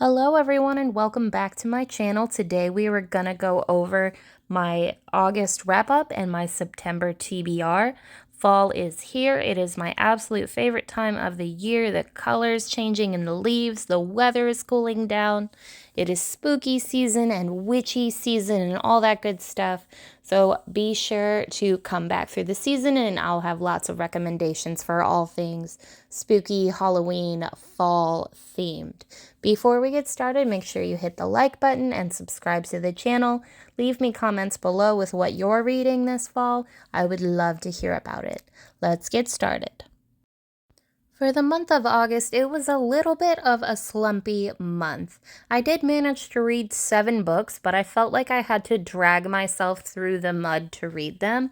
Hello everyone and welcome back to my channel. Today we are gonna go over my August wrap up and my September TBR. Fall is here. It is my absolute favorite time of the year. The colors changing in the leaves, the weather is cooling down. It is spooky season and witchy season and all that good stuff. So be sure to come back through the season and I'll have lots of recommendations for all things spooky, Halloween, fall themed. Before we get started, make sure you hit the like button and subscribe to the channel. Leave me comments below with what you're reading this fall. I would love to hear about it. Let's get started. For the month of August, it was a little bit of a slumpy month. I did manage to read 7 books, but I felt like I had to drag myself through the mud to read them.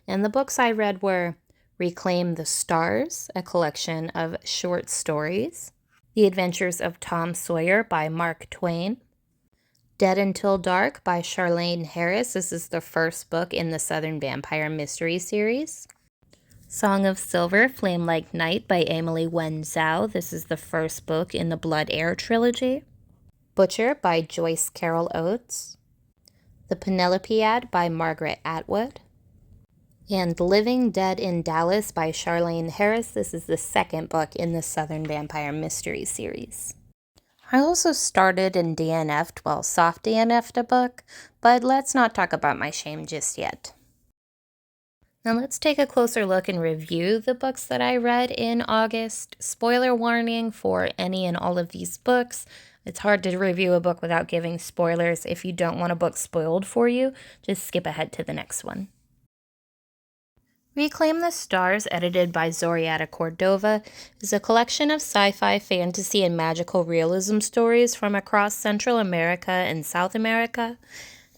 And the books I read were Reclaim the Stars, a collection of short stories. The Adventures of Tom Sawyer by Mark Twain. Dead Until Dark by Charlaine Harris. This is the first book in the Southern Vampire Mystery series. Song of Silver, Flame Like Night by Amelie Zhao. This is the first book in the Blood Heir trilogy. Butcher by Joyce Carol Oates. The Penelopiad by Margaret Atwood. And Living Dead in Dallas by Charlaine Harris. This is the second book in the Southern Vampire Mystery series. I also started and DNF'd, well, soft DNF'd a book, but let's not talk about my shame just yet. Now let's take a closer look and review the books that I read in August. Spoiler warning for any and all of these books. It's hard to review a book without giving spoilers. If you don't want a book spoiled for you, just skip ahead to the next one. Reclaim the Stars, edited by Zoriada Cordova, is a collection of sci-fi, fantasy, and magical realism stories from across Central America and South America.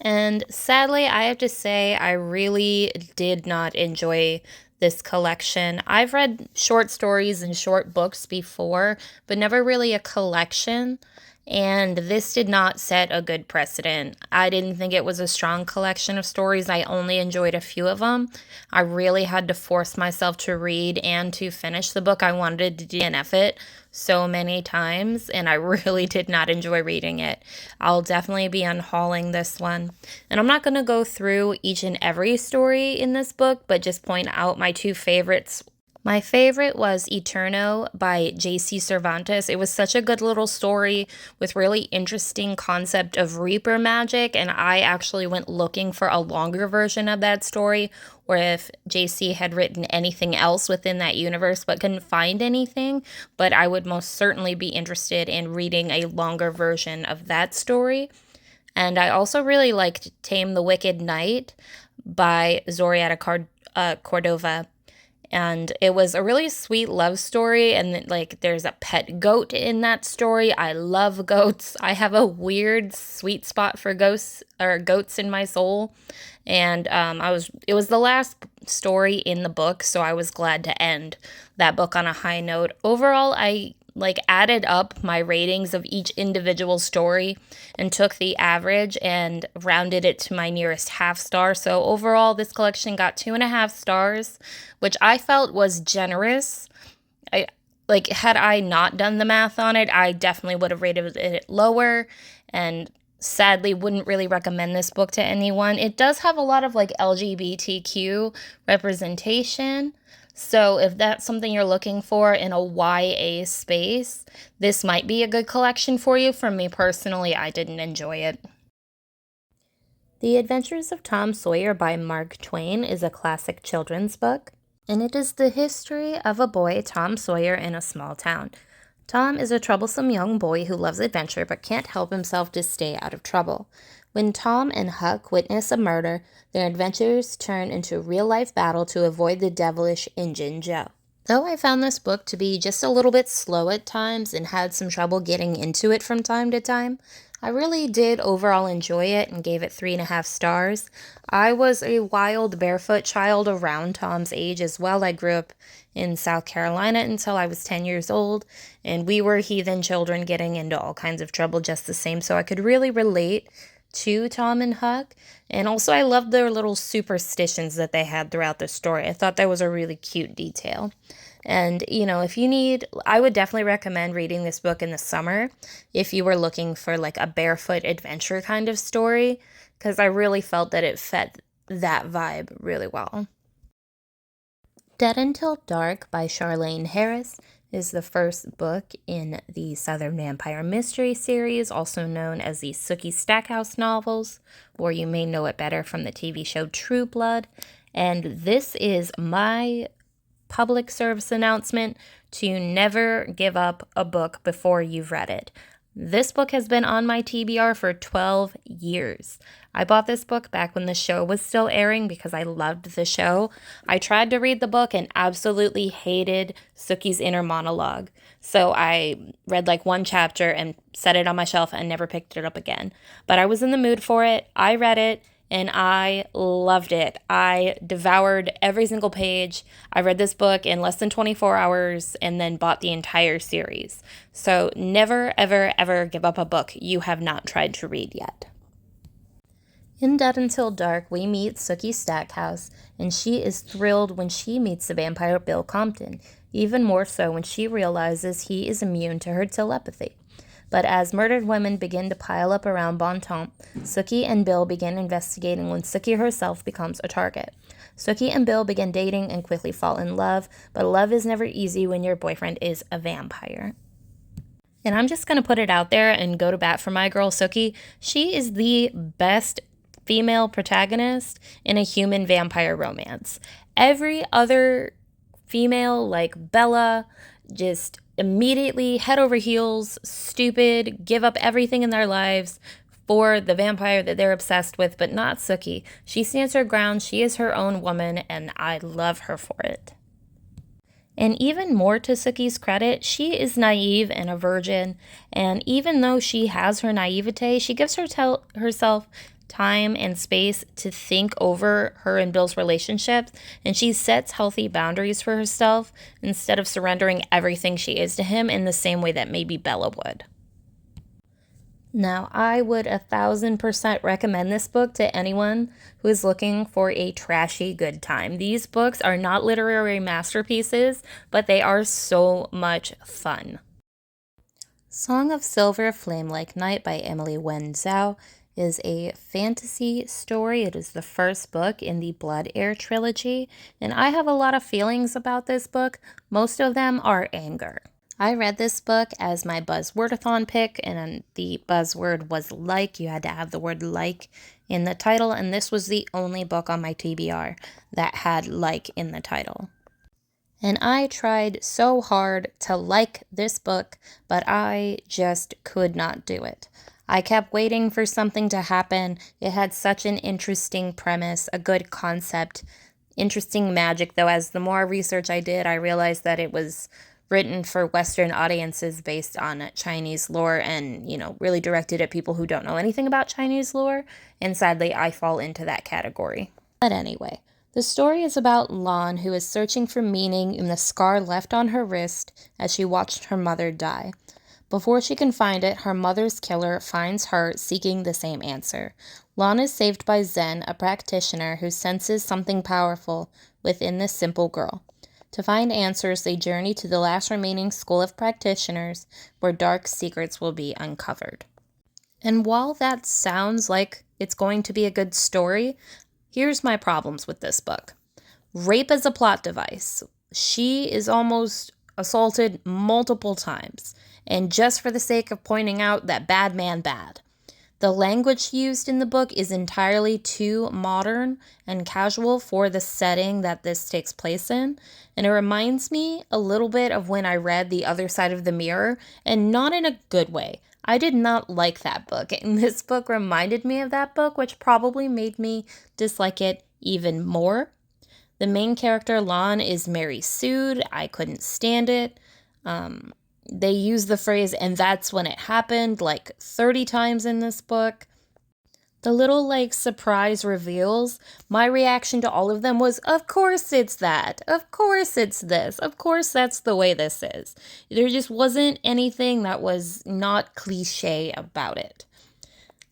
And sadly, I have to say, I really did not enjoy this collection. I've read short stories and short books before, but never really a collection. And this did not set a good precedent. I didn't think it was a strong collection of stories. I only enjoyed a few of them. I really had to force myself to read and to finish the book. I wanted to DNF it so many times, and I really did not enjoy reading it. I'll definitely be unhauling this one. And I'm not going to go through each and every story in this book, but just point out my 2 favorites. My favorite was Eterno by J.C. Cervantes. It was such a good little story with really interesting concept of Reaper magic, and I actually went looking for a longer version of that story, or if J.C. had written anything else within that universe but couldn't find anything, but I would most certainly be interested in reading a longer version of that story. And I also really liked Tame the Wicked Knight by Zoriada Cordova. And it was a really sweet love story, and like there's a pet goat in that story. I love goats. I have a weird sweet spot for goats in my soul. And it was the last story in the book, so I was glad to end that book on a high note. Overall, I added up my ratings of each individual story and took the average and rounded it to my nearest half star. So overall, this collection got 2.5 stars, which I felt was generous. Had I not done the math on it, I definitely would have rated it lower, and sadly wouldn't really recommend this book to anyone. It does have a lot of LGBTQ representation. So if that's something you're looking for in a YA space, this might be a good collection for you. For me personally, I didn't enjoy it. The Adventures of Tom Sawyer by Mark Twain is a classic children's book, and it is the history of a boy, Tom Sawyer, in a small town. Tom is a troublesome young boy who loves adventure but can't help himself to stay out of trouble. When Tom and Huck witness a murder, their adventures turn into a real-life battle to avoid the devilish Injun Joe. Though I found this book to be just a little bit slow at times and had some trouble getting into it from time to time, I really did overall enjoy it and gave it 3.5 stars. I was a wild barefoot child around Tom's age as well. I grew up in South Carolina until I was 10 years old, and we were heathen children getting into all kinds of trouble just the same, so I could really relate to Tom and Huck. And also I loved their little superstitions that they had throughout the story. I thought that was a really cute detail. And, I would definitely recommend reading this book in the summer if you were looking for like a barefoot adventure kind of story, because I really felt that it fit that vibe really well. Dead Until Dark by Charlaine Harris is the first book in the Southern Vampire Mystery series, also known as the Sookie Stackhouse novels, or you may know it better from the TV show True Blood. And this is my public service announcement to never give up a book before you've read it. This book has been on my TBR for 12 years. I bought this book back when the show was still airing because I loved the show. I tried to read the book and absolutely hated Sookie's inner monologue. So I read like one chapter and set it on my shelf and never picked it up again. But I was in the mood for it. I read it and I loved it. I devoured every single page. I read this book in less than 24 hours and then bought the entire series. So never, ever, ever give up a book you have not tried to read yet. In Dead Until Dark, we meet Sookie Stackhouse, and she is thrilled when she meets the vampire Bill Compton, even more so when she realizes he is immune to her telepathy. But as murdered women begin to pile up around Bontemps, Sookie and Bill begin investigating when Sookie herself becomes a target. Sookie and Bill begin dating and quickly fall in love, but love is never easy when your boyfriend is a vampire. And I'm just going to put it out there and go to bat for my girl Sookie. She is the best female protagonist in a human vampire romance. Every other female, like Bella, just immediately head over heels, stupid, give up everything in their lives for the vampire that they're obsessed with, but not Sookie. She stands her ground, she is her own woman, and I love her for it. And even more to Sookie's credit, she is naive and a virgin, and even though she has her naivete, she gives herself time and space to think over her and Bill's relationship, and she sets healthy boundaries for herself instead of surrendering everything she is to him in the same way that maybe Bella would. Now, I would 1,000% recommend this book to anyone who is looking for a trashy good time. These books are not literary masterpieces, but they are so much fun. Song of Silver, Flame Like Night by Amelie Zhao is a fantasy story. It is the first book in the Blood Heir trilogy, and I have a lot of feelings about this book. Most of them are anger. I read this book as my buzzwordathon pick, and the buzzword was like. You had to have the word like in the title, and this was the only book on my TBR that had like in the title. And I tried so hard to like this book, but I just could not do it. I kept waiting for something to happen. It had such an interesting premise, a good concept, interesting magic, though as the more research I did, I realized that it was written for Western audiences based on Chinese lore and, really directed at people who don't know anything about Chinese lore, and sadly, I fall into that category. But anyway, the story is about Lan, who is searching for meaning in the scar left on her wrist as she watched her mother die. Before she can find it, her mother's killer finds her seeking the same answer. Lan is saved by Zen, a practitioner who senses something powerful within this simple girl. To find answers, they journey to the last remaining school of practitioners, where dark secrets will be uncovered. And while that sounds like it's going to be a good story, here's my problems with this book. Rape as a plot device. She is almost assaulted multiple times, and just for the sake of pointing out that bad man bad. The language used in the book is entirely too modern and casual for the setting that this takes place in, and it reminds me a little bit of when I read The Other Side of the Mirror, and not in a good way. I did not like that book, and this book reminded me of that book, which probably made me dislike it even more. The main character, Lan, is Mary Sued. I couldn't stand it. They use the phrase, and that's when it happened, like 30 times in this book. The little, surprise reveals, my reaction to all of them was, of course it's that. Of course it's this. Of course that's the way this is. There just wasn't anything that was not cliche about it.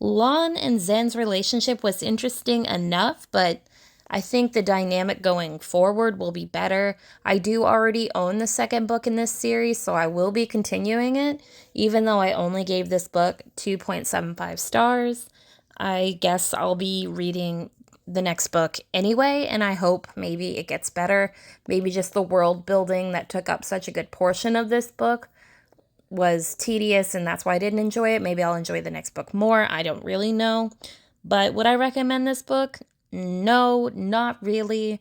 Lan and Zen's relationship was interesting enough, but I think the dynamic going forward will be better. I do already own the second book in this series, so I will be continuing it, even though I only gave this book 2.75 stars. I guess I'll be reading the next book anyway, and I hope maybe it gets better. Maybe just the world building that took up such a good portion of this book was tedious, and that's why I didn't enjoy it. Maybe I'll enjoy the next book more. I don't really know. But would I recommend this book? No, not really.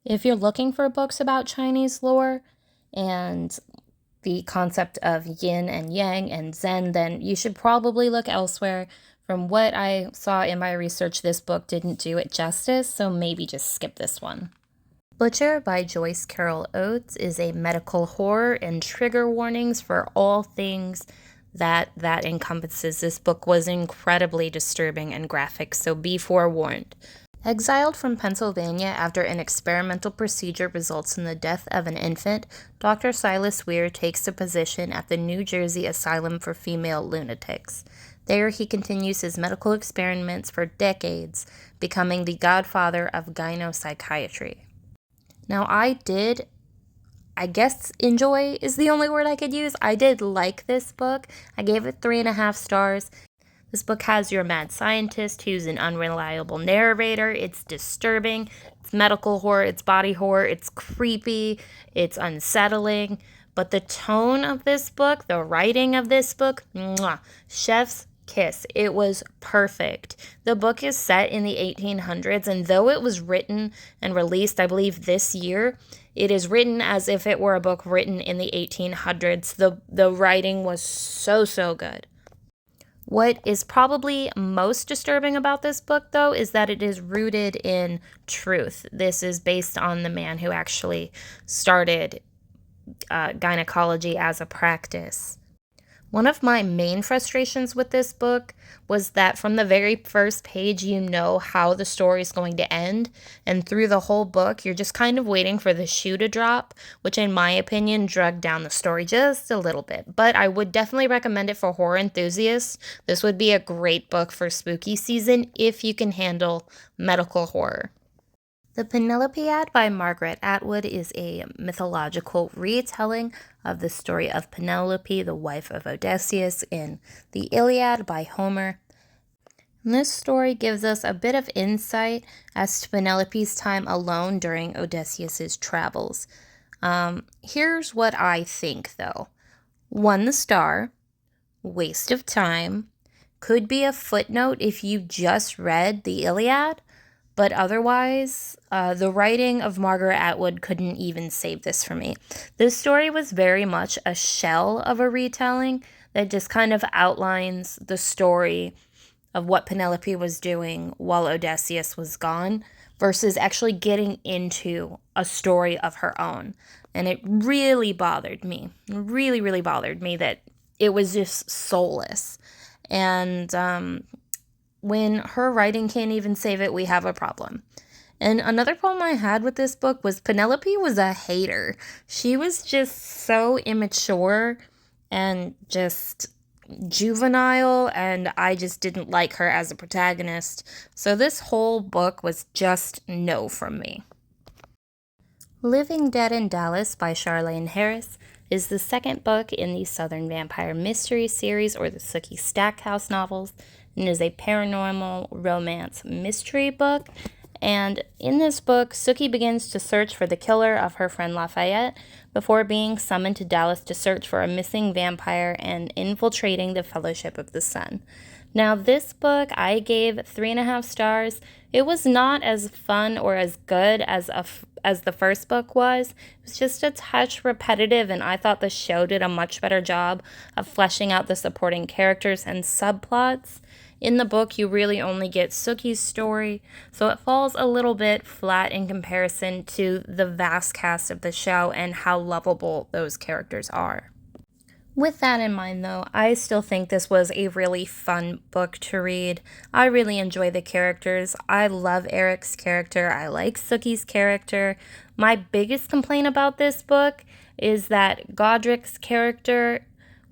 If you're looking for books about Chinese lore and the concept of yin and yang and zen, then you should probably look elsewhere. From what I saw in my research, this book didn't do it justice, so maybe just skip this one. Butcher by Joyce Carol Oates is a medical horror and trigger warnings for all things that encompasses. This book was incredibly disturbing and graphic, so be forewarned. Exiled from Pennsylvania after an experimental procedure results in the death of an infant, Dr. Silas Weir takes a position at the New Jersey Asylum for Female Lunatics. There he continues his medical experiments for decades, becoming the godfather of gynopsychiatry. Now I guess enjoy is the only word I could use. I did like this book. I gave it 3.5 stars. This book has your mad scientist who's an unreliable narrator. It's disturbing. It's medical horror. It's body horror. It's creepy. It's unsettling. But the tone of this book, the writing of this book, mwah, chef's kiss. It was perfect. The book is set in the 1800s, and though it was written and released, I believe, this year, it is written as if it were a book written in the 1800s. The writing was so good. What is probably most disturbing about this book, though, is that it is rooted in truth. This is based on the man who actually started gynecology as a practice. One of my main frustrations with this book was that from the very first page, you know how the story is going to end, and through the whole book, you're just kind of waiting for the shoe to drop, which in my opinion dragged down the story just a little bit. But I would definitely recommend it for horror enthusiasts. This would be a great book for spooky season if you can handle medical horror. The Penelopiad by Margaret Atwood is a mythological retelling of the story of Penelope, the wife of Odysseus, in the Iliad by Homer. And this story gives us a bit of insight as to Penelope's time alone during Odysseus's travels. Here's what I think, though. Won the star, waste of time, could be a footnote if you just read the Iliad. But otherwise, the writing of Margaret Atwood couldn't even save this for me. This story was very much a shell of a retelling that just kind of outlines the story of what Penelope was doing while Odysseus was gone versus actually getting into a story of her own. And it really bothered me. Really bothered me that it was just soulless. And when her writing can't even save it, we have a problem. And another problem I had with this book was Penelope was a hater. She was just so immature and just juvenile, and I just didn't like her as a protagonist. So this whole book was just no from me. Living Dead in Dallas by Charlaine Harris is the second book in the Southern Vampire Mystery series, or the Sookie Stackhouse novels, and is a paranormal romance mystery book. And in this book, Sookie begins to search for the killer of her friend Lafayette before being summoned to Dallas to search for a missing vampire and infiltrating the Fellowship of the Sun. Now, this book I gave 3.5 stars. It was not as fun or as good as the first book was. It was just a touch repetitive, and I thought the show did a much better job of fleshing out the supporting characters and subplots. In the book, you really only get Sookie's story, so it falls a little bit flat in comparison to the vast cast of the show and how lovable those characters are. With that in mind, though, I still think this was a really fun book to read. I really enjoy the characters. I love Eric's character. I like Sookie's character. My biggest complaint about this book is that Godric's character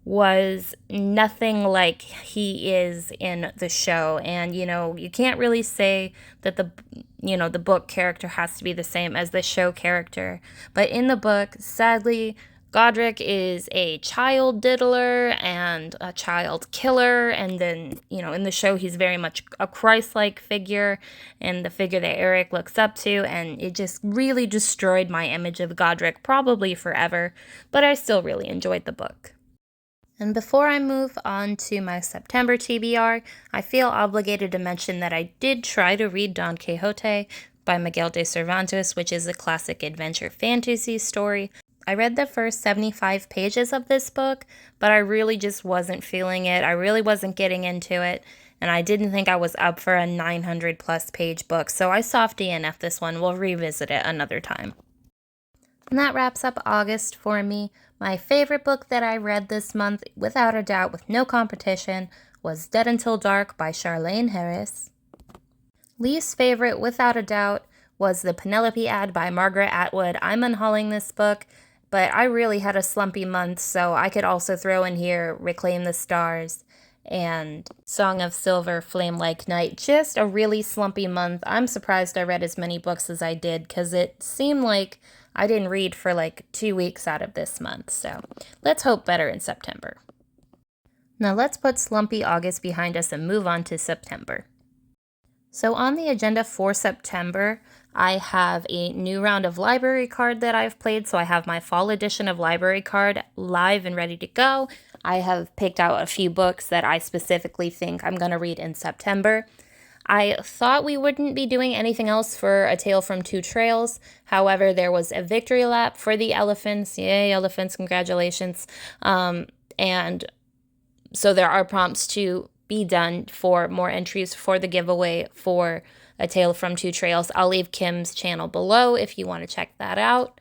was nothing like he is in the show. And, you can't really say that the book character has to be the same as the show character. But in the book, sadly, Godric is a child diddler and a child killer. And then, in the show, he's very much a Christ-like figure and the figure that Eric looks up to. And it just really destroyed my image of Godric, probably forever. But I still really enjoyed the book. And before I move on to my September TBR, I feel obligated to mention that I did try to read Don Quixote by Miguel de Cervantes, which is a classic adventure fantasy story. I read the first 75 pages of this book, but I really just wasn't feeling it. I really wasn't getting into it, and I didn't think I was up for a 900 plus page book, so I soft DNF this one. We'll revisit it another time. And that wraps up August for me. My favorite book that I read this month, without a doubt, with no competition, was Dead Until Dark by Charlaine Harris. Least favorite, without a doubt, was The Penelopiad by Margaret Atwood. I'm unhauling this book, but I really had a slumpy month, so I could also throw in here Reclaim the Stars and Song of Silver, Flame Like Night. Just a really slumpy month. I'm surprised I read as many books as I did, because it seemed like I didn't read for like 2 weeks out of this month, so let's hope better in September. Now let's put slumpy August behind us and move on to September. So on the agenda for September, I have a new round of library card that I've played. So I have my fall edition of library card live and ready to go. I have picked out a few books that I specifically think I'm going to read in September. I thought we wouldn't be doing anything else for A Tale from Two Trails. However, there was a victory lap for the elephants. Yay, elephants, congratulations. And so there are prompts to be done for more entries for the giveaway for A Tale from Two Trails. I'll leave Kim's channel below if you want to check that out.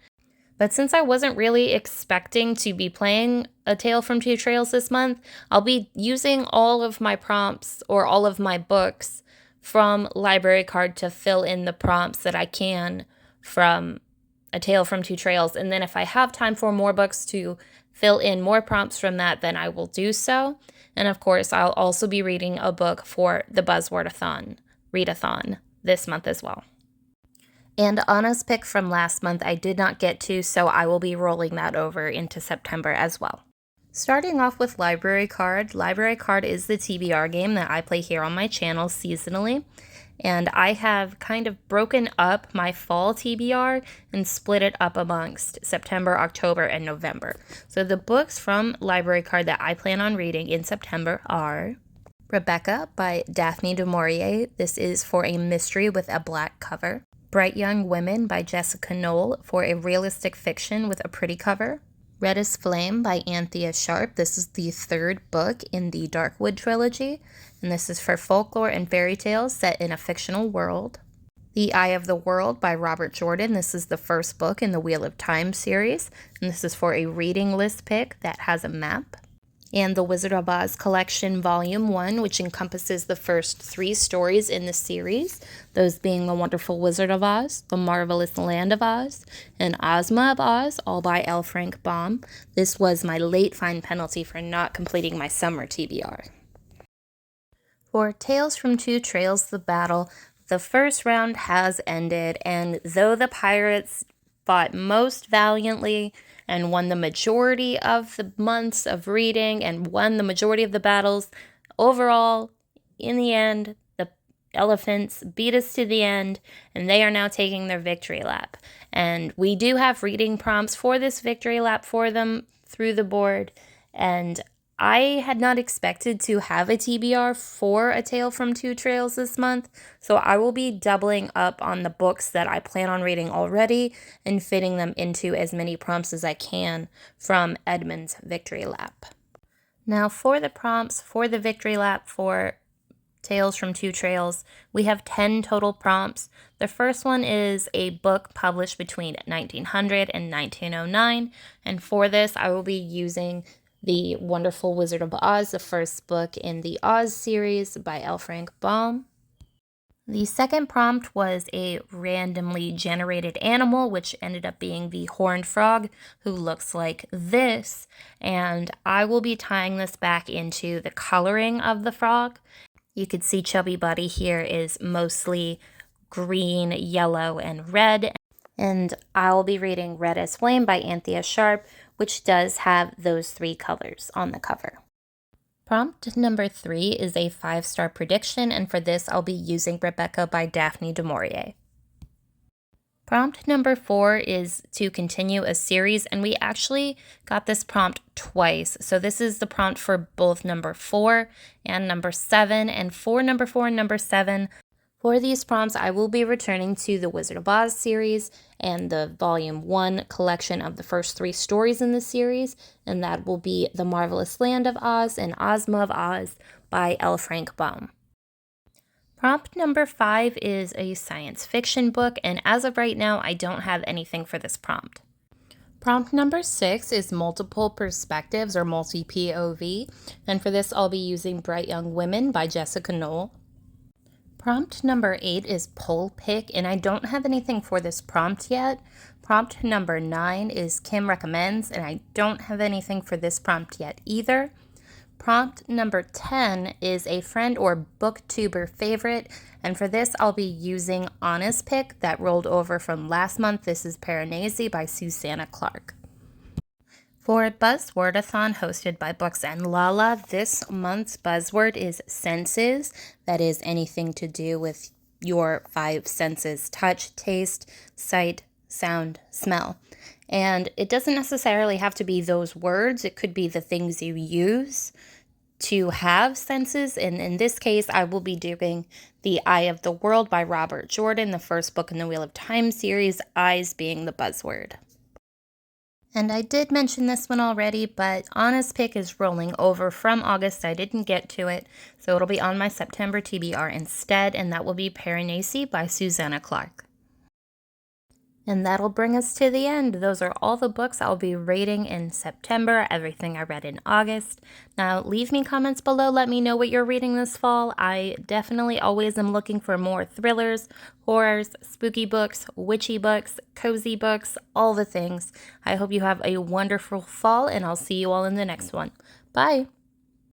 But since I wasn't really expecting to be playing A Tale from Two Trails this month, I'll be using all of my prompts or all of my books from library card to fill in the prompts that I can from A Tale from Two Trails. And then if I have time for more books to fill in more prompts from that, then I will do so. And of course, I'll also be reading a book for the Buzzword-a-thon, Readathon, this month as well. And Anna's pick from last month I did not get to, so I will be rolling that over into September as well. Starting off with Library Card. Library Card is the TBR game that I play here on my channel seasonally. And I have kind of broken up my fall TBR and split it up amongst September, October, and November. So the books from Library Card that I plan on reading in September are Rebecca by Daphne du Maurier. This is for a mystery with a black cover. Bright Young Women by Jessica Knoll for a realistic fiction with a pretty cover. Red as Flame by Anthea Sharp. This is the third book in the Darkwood trilogy, and this is for folklore and fairy tales set in a fictional world. The Eye of the World by Robert Jordan. This is the first book in the Wheel of Time series, and this is for a reading list pick that has a map. And the Wizard of Oz Collection Volume 1, which encompasses the first 3 stories in the series, those being The Wonderful Wizard of Oz, The Marvelous Land of Oz, and Ozma of Oz, all by L. Frank Baum. This was my late fine penalty for not completing my summer TBR. For Tales from Two Trails, The Battle, the first round has ended, and though the pirates fought most valiantly and won the majority of the months of reading and won the majority of the battles, overall, in the end, the elephants beat us to the end, and they are now taking their victory lap. And we do have reading prompts for this victory lap for them through the board, and I had not expected to have a TBR for A Tale from Two Trails this month, so I will be doubling up on the books that I plan on reading already and fitting them into as many prompts as I can from Edmund's Victory Lap. Now for the prompts for the Victory Lap for Tales from Two Trails, we have 10 total prompts. The first one is a book published between 1900 and 1909, and for this I will be using The Wonderful Wizard of Oz, the first book in the Oz series by L. Frank Baum. The second prompt was a randomly generated animal, which ended up being the horned frog, who looks like this. And I will be tying this back into the coloring of the frog. You could see Chubby Buddy here is mostly green, yellow, and red. And I'll be reading Red as Flame by Anthea Sharp, which does have those 3 colors on the cover. Prompt number 3 is a 5-star prediction, and for this I'll be using Rebecca by Daphne du Maurier. Prompt number 4 is to continue a series, and we actually got this prompt twice. So this is the prompt for both number 4 and number 7, and for number 4 and number 7, for these prompts, I will be returning to the Wizard of Oz series and the Volume 1 collection of the first 3 stories in the series, and that will be The Marvelous Land of Oz and Ozma of Oz by L. Frank Baum. Prompt number 5 is a science fiction book, and as of right now, I don't have anything for this prompt. Prompt number 6 is Multiple Perspectives, or Multi-POV, and for this I'll be using Bright Young Women by Jessica Knoll. Prompt number 8 is Poll Pick, and I don't have anything for this prompt yet. Prompt number 9 is Kim Recommends, and I don't have anything for this prompt yet either. Prompt number 10 is a friend or booktuber favorite, and for this I'll be using Anna's pick that rolled over from last month. This is Piranesi by Susanna Clarke. For Buzzwordathon hosted by Books and Lala, this month's buzzword is senses. That is anything to do with your 5 senses: touch, taste, sight, sound, smell. And it doesn't necessarily have to be those words. It could be the things you use to have senses. And in this case, I will be doing The Eye of the World by Robert Jordan, the first book in the Wheel of Time series, eyes being the buzzword. And I did mention this one already, but Anna's pick is rolling over from August. I didn't get to it, so it'll be on my September TBR instead, and that will be Piranesi by Susanna Clarke. And that'll bring us to the end. Those are all the books I'll be rating in September, everything I read in August. Now, leave me comments below. Let me know what you're reading this fall. I definitely always am looking for more thrillers, horrors, spooky books, witchy books, cozy books, all the things. I hope you have a wonderful fall, and I'll see you all in the next one. Bye!